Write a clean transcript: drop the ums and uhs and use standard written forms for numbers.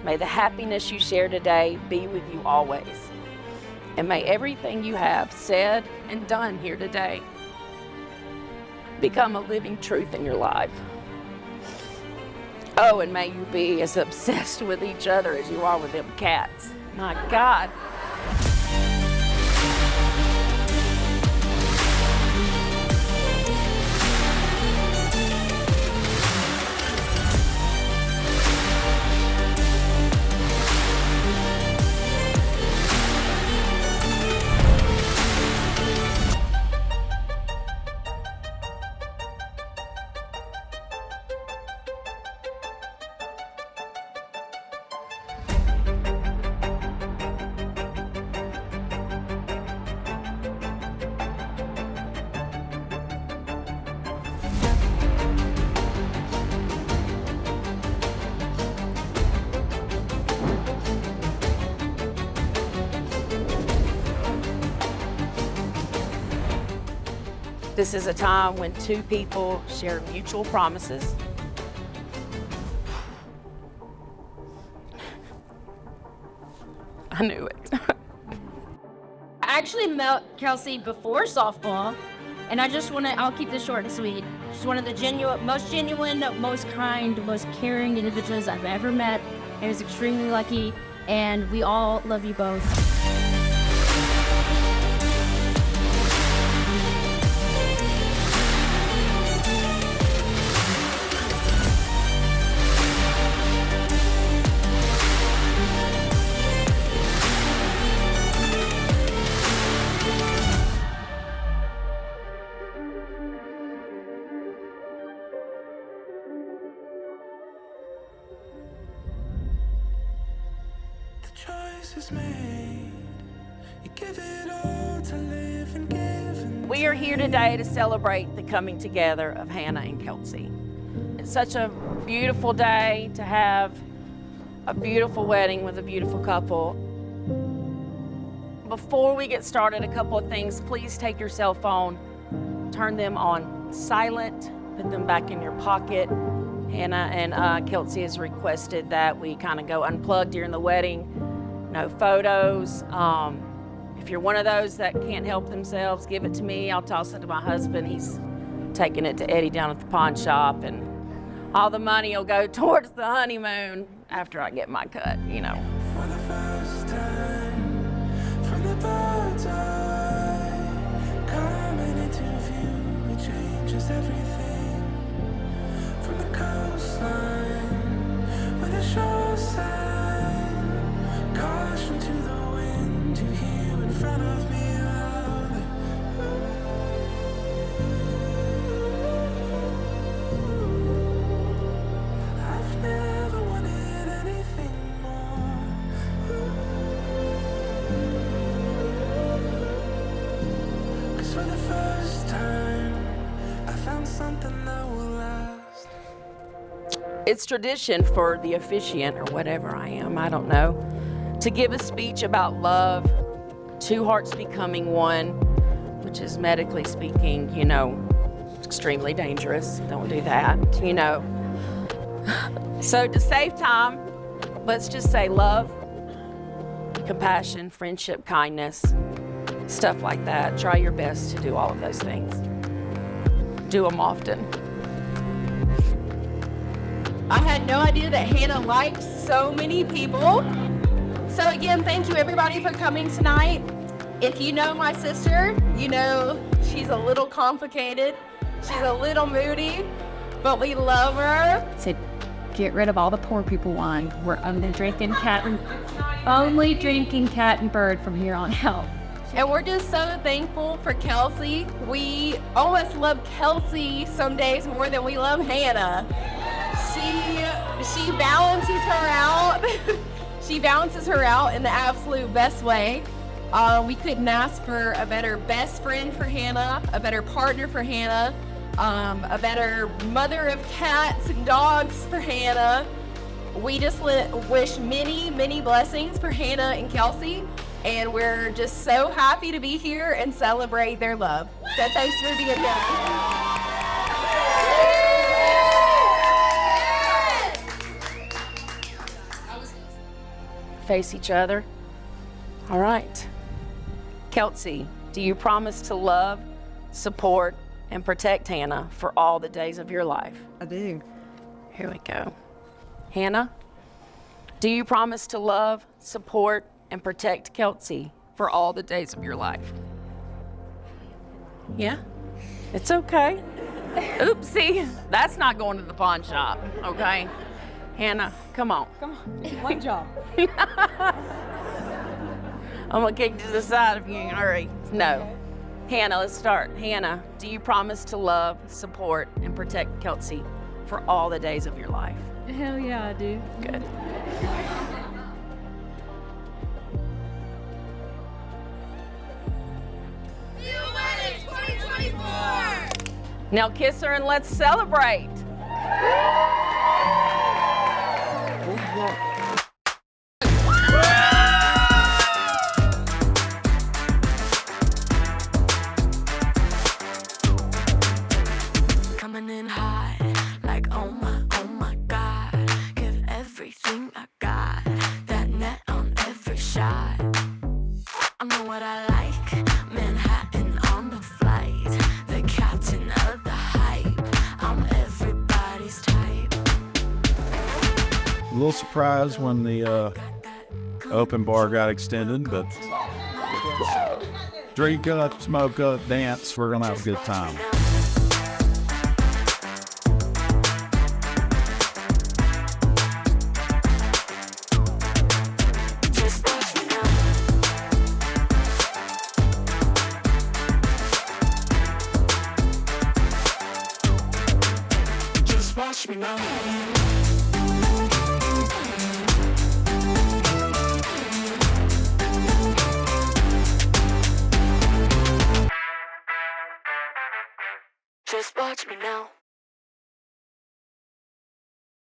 May the happiness you share today be with you always. And may everything you have said and done here today become a living truth in your life. Oh, and may you be as obsessed with each other as you are with them cats. My God. This is a time when two people share mutual promises. I knew it. I actually met Kelsey before softball, and I'll keep this short and sweet. She's one of the most genuine, most kind, most caring individuals I've ever met. I was extremely lucky, and we all love you both. We are here today to celebrate the coming together of Hannah and Kelsey. It's such a beautiful day to have a beautiful wedding with a beautiful couple. Before we get started, a couple of things. Please take your cell phone, turn them on silent, put them back in your pocket. Hannah and Kelsey has requested that we kind of go unplugged during the wedding. No photos. If you're one of those that can't help themselves, give it to me. I'll toss it to my husband. He's taking it to Eddie down at the pawn shop, and all the money will go towards the honeymoon after I get my cut, you know. For the first time, from the bird's eye, coming into view, it changes everything. From the coastline, with a shore sign, caution to the wind, to hear in front of me loud. I've never wanted anything more. Cause for the first time, I found something that will last. It's tradition for the officiant, or whatever I am, I don't know, to give a speech about love, two hearts becoming one, which is medically speaking, you know, extremely dangerous. Don't do that, you know. So to save time, let's just say love, compassion, friendship, kindness, stuff like that. Try your best to do all of those things. Do them often. I had no idea that Hannah liked so many people. So again, thank you everybody for coming tonight. If you know my sister, you know she's a little complicated. She's a little moody, but we love her. To get rid of all the poor people wine. We're only drinking cat and bird from here on out. And we're just so thankful for Kelsey. We almost love Kelsey some days more than we love Hannah. She balances her out. She balances her out in the absolute best way. We couldn't ask for a better best friend for Hannah, a better partner for Hannah, a better mother of cats and dogs for Hannah. We just wish many, many blessings for Hannah and Kelsey, and we're just so happy to be here and celebrate their love. So thanks for being here. face each other. All right. Kelsey, do you promise to love, support, and protect Hannah for all the days of your life? I do. Here we go. Hannah, do you promise to love, support, and protect Kelsey for all the days of your life? Yeah? It's okay. Oopsie. That's not going to the pawn shop, okay? Hannah, come on. Come on. One job. I'm gonna kick you to the side if you ain't hurry. No. Hannah, let's start. Hannah, do you promise to love, support, and protect Kelsey for all the days of your life? Hell yeah, I do. Good. Wedding 2024! Now kiss her and let's celebrate. Coming in hot, like oh my god. Give everything I got, that net on every shot. I know what I like, Manhattan on the flight. The captain of the hype, I'm everybody's type. A little surprised when the open bar got extended, but drink up, smoke up, dance, we're gonna have a good time. Just watch me now. Just watch me now.